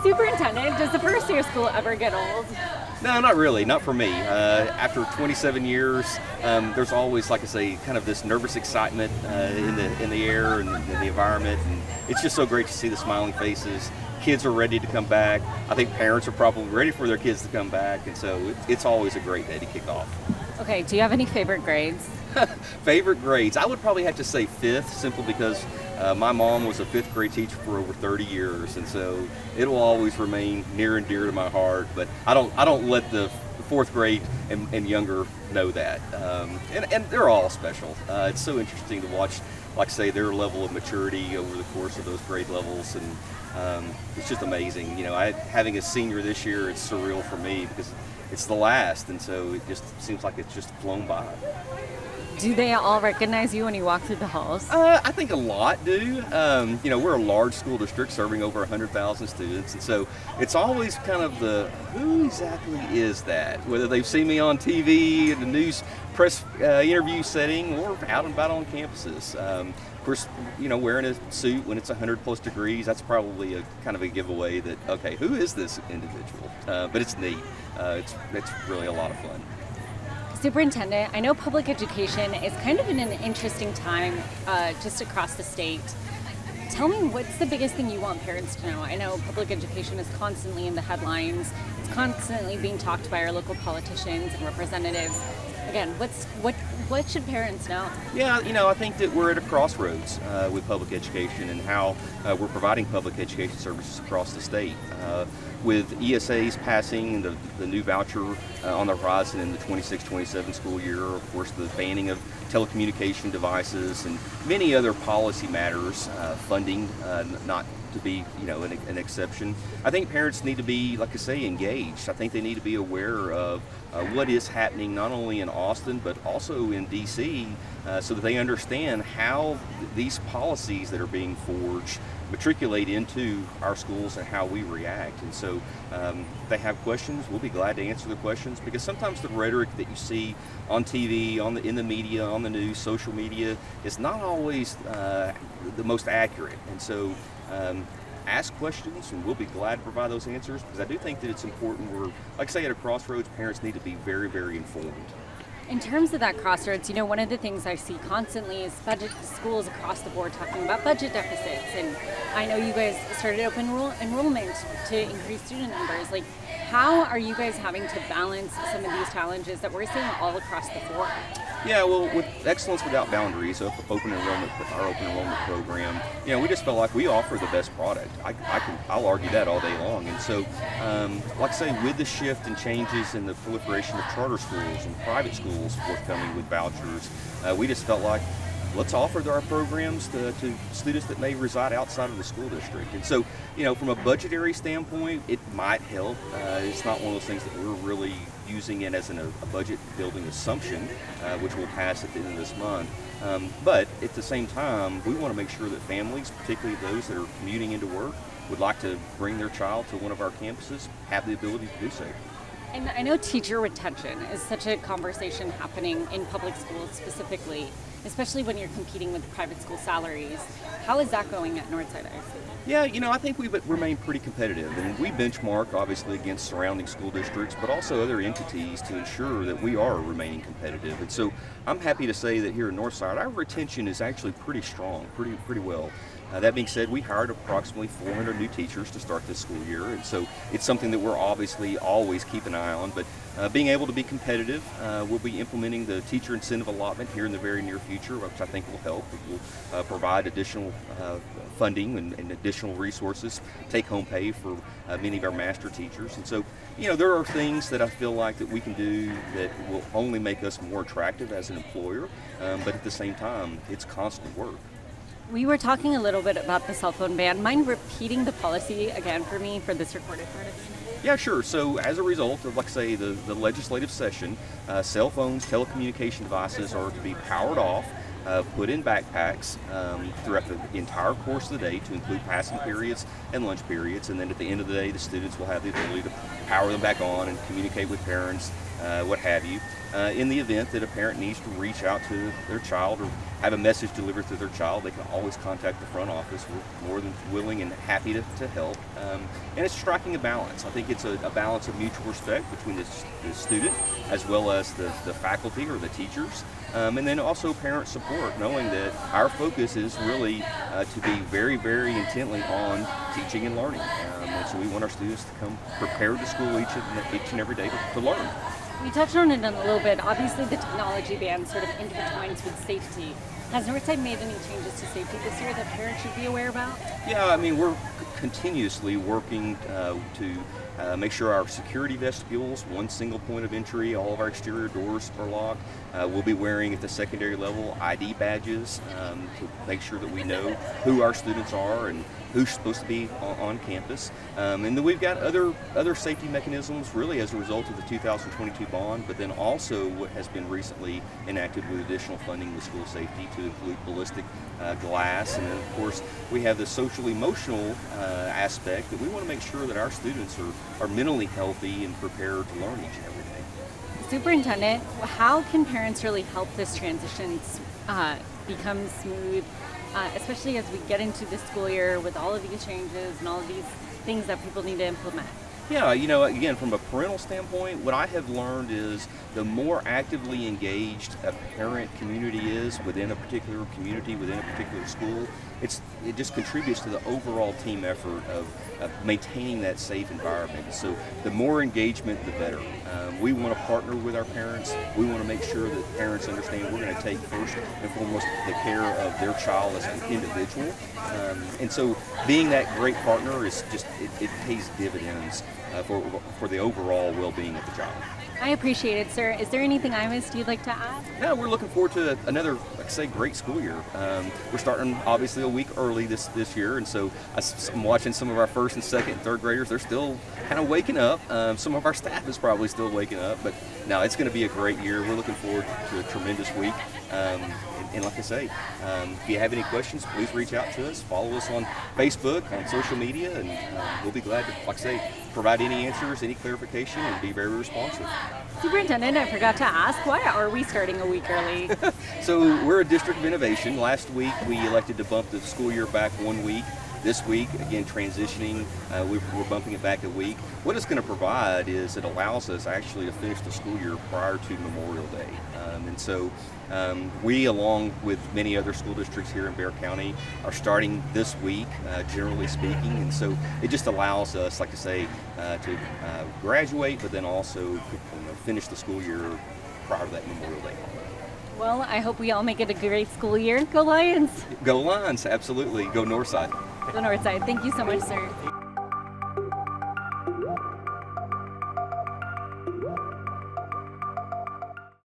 Superintendent, does the first year of school ever get old? No, not really, not for me. After 27 years, there's always, like I say, kind of this nervous excitement in the air and in the environment, and it's just so great to see the smiling faces. Kids are ready to come back. I think parents are probably ready for their kids to come back, and so it's always a great day to kick off. Okay, do you have any favorite grades? Favorite grades? I would probably have to say fifth, simply because my mom was a fifth grade teacher for over 30 years, and so it will always remain near and dear to my heart. But I don't let the fourth grade and younger know that. And they're all special. It's so interesting to watch, like I say, their level of maturity over the course of those grade levels, and it's just amazing. You know, having a senior this year, it's surreal for me because it's the last, and so it just seems like it's just flown by. Do they all recognize you when you walk through the halls? I think a lot do. You know, we're a large school district serving over 100,000 students, and so it's always kind of who exactly is that? Whether they've seen me on TV, in the news press interview setting, or out and about on campuses. Of course, you know, wearing a suit when it's 100 plus degrees, that's probably a kind of a giveaway that, okay, who is this individual? But it's neat. It's really a lot of fun. Superintendent, I know public education is kind of in an interesting time just across the state. Tell me, what's the biggest thing you want parents to know? I know public education is constantly in the headlines. It's constantly being talked by our local politicians and representatives. Again, what should parents know? Yeah, you know, I think that we're at a crossroads with public education and how we're providing public education services across the state. With ESA's passing, the new voucher on the horizon in the 26-27 school year, of course the banning of telecommunication devices and many other policy matters, funding not to be, you know, an exception. I think parents need to be, like I say, engaged. I think they need to be aware of what is happening not only in Austin but also in DC, so that they understand how these policies that are being forged matriculate into our schools and how we react. And so they have questions, we'll be glad to answer the questions, because sometimes the rhetoric that you see on TV, in the media, on the news, social media, is not always the most accurate. And so ask questions, and we'll be glad to provide those answers, because I do think that it's important. We're, like I say, at a crossroads. Parents need to be very, very informed. In terms of that crossroads, you know, one of the things I see constantly is schools across the board talking about budget deficits. And I know you guys started open enrollment to increase student numbers. Like, how are you guys having to balance some of these challenges that we're seeing all across the board? Yeah, well, with Excellence Without Boundaries, our open enrollment program, you know, we just felt like we offer the best product. I'll argue that all day long. And so, like I say, with the shift and changes in the proliferation of charter schools and private schools forthcoming with vouchers, we just felt like, let's offer our programs to students that may reside outside of the school district. And so, you know, from a budgetary standpoint, it might help. It's not one of those things that we're really using it as a budget building assumption, which will pass at the end of this month. But at the same time, we want to make sure that families, particularly those that are commuting into work, would like to bring their child to one of our campuses, have the ability to do so. And I know teacher retention is such a conversation happening in public schools specifically, especially when you're competing with private school salaries. How is that going at Northside ISD? Yeah, you know, I think we've remained pretty competitive, and we benchmark obviously against surrounding school districts, but also other entities to ensure that we are remaining competitive. And so I'm happy to say that here in Northside, our retention is actually pretty strong, pretty well. That being said, we hired approximately 400 new teachers to start this school year, and so it's something that we're obviously always keep an eye on. But being able to be competitive, we'll be implementing the teacher incentive allotment here in the very near future, which I think will help. It will provide additional funding and additional resources, take-home pay for many of our master teachers. And so, you know, there are things that I feel like that we can do that will only make us more attractive as an employer, but at the same time, it's constant work. We were talking a little bit about the cell phone ban. Mind repeating the policy again for me for this recorded part of it? Yeah, sure. So as a result of, like I say, the legislative session, cell phones, telecommunication devices are to be powered off, put in backpacks throughout the entire course of the day to include passing periods and lunch periods. And then at the end of the day, the students will have the ability to power them back on and communicate with parents what have you. In the event that a parent needs to reach out to their child or have a message delivered to their child, they can always contact the front office. We're more than willing and happy to help. And it's striking a balance. I think it's a balance of mutual respect between the student as well as the faculty or the teachers. And then also parent support, knowing that our focus is really to be very, very intently on teaching and learning. And so we want our students to come prepared to school each and every day to learn. You touched on it a little bit. Obviously, the technology ban sort of intertwines with safety. Has Northside made any changes to safety this year that parents should be aware about? Yeah, I mean, we're continuously working to make sure our security vestibules, one single point of entry, all of our exterior doors are locked. We'll be wearing at the secondary level ID badges to make sure that we know who our students are and who's supposed to be on campus. And then we've got other safety mechanisms really as a result of the 2022 bond, but then also what has been recently enacted with additional funding with school safety to include ballistic glass. And then of course we have the social emotional aspect that we want to make sure that our students are mentally healthy and prepared to learn each and every day. Superintendent, how can parents really help this transition become smooth, especially as we get into the school year with all of these changes and all of these things that people need to implement? Yeah, you know, again, from a parental standpoint, what I have learned is the more actively engaged a parent community is within a particular community, within a particular school, it just contributes to the overall team effort of maintaining that safe environment. So the more engagement, the better. We want to partner with our parents. We want to make sure that parents understand we're going to take first and foremost the care of their child as an individual. And so being that great partner is just, it pays dividends for the overall well-being of the child. I appreciate it, sir. Is there anything I missed you'd like to add? No, we're looking forward to another, like I say, great school year. We're starting obviously a week early this year, and so I'm watching some of our first and second and third graders. They're still kind of waking up. Some of our staff is probably still waking up, but no, it's going to be a great year. We're looking forward to a tremendous week. And like I say, if you have any questions, please reach out to us. Follow us on Facebook, on social media, and we'll be glad to, like I say, provide any answers, any clarification, and be very responsive. Superintendent, I forgot to ask, why are we starting a week early? So we're a district of innovation. Last week we elected to bump the school year back 1 week. This week, again, transitioning, we're bumping it back a week. What it's going to provide is it allows us actually to finish the school year prior to Memorial Day. And so we, along with many other school districts here in Bexar County, are starting this week, generally speaking. And so it just allows us, like I say, to graduate, but then also finish the school year prior to that Memorial Day holiday. Well, I hope we all make it a great school year. Go Lions! Go Lions, absolutely. Go Northside. Go Northside. Thank you so much, sir.